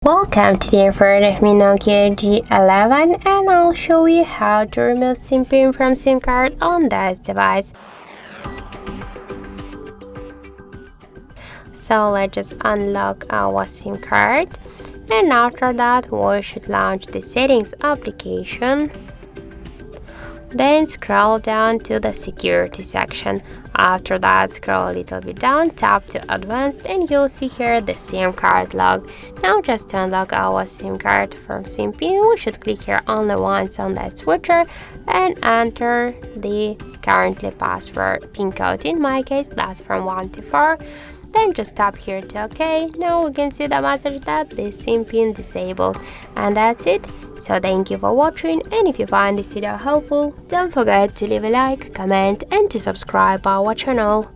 Welcome to the info of me Nokia G11, and I'll show you how to remove SIM pin from SIM card on this device. So let's just unlock our SIM card, and after that we should launch the settings application. Then scroll down to the security section. After that, scroll a little bit down, tap to advanced, and you'll see here the SIM card log. Now just to unlock our SIM card from SIM pin, we should click here only once on that switcher and enter the currently password pin code. In my case, that's from 1 to 4. Then just tap here to OK. Now we can see the message that the SIM pin disabled, and that's it. So thank you for watching, and if you find this video helpful, don't forget to leave a like, comment and to subscribe our channel.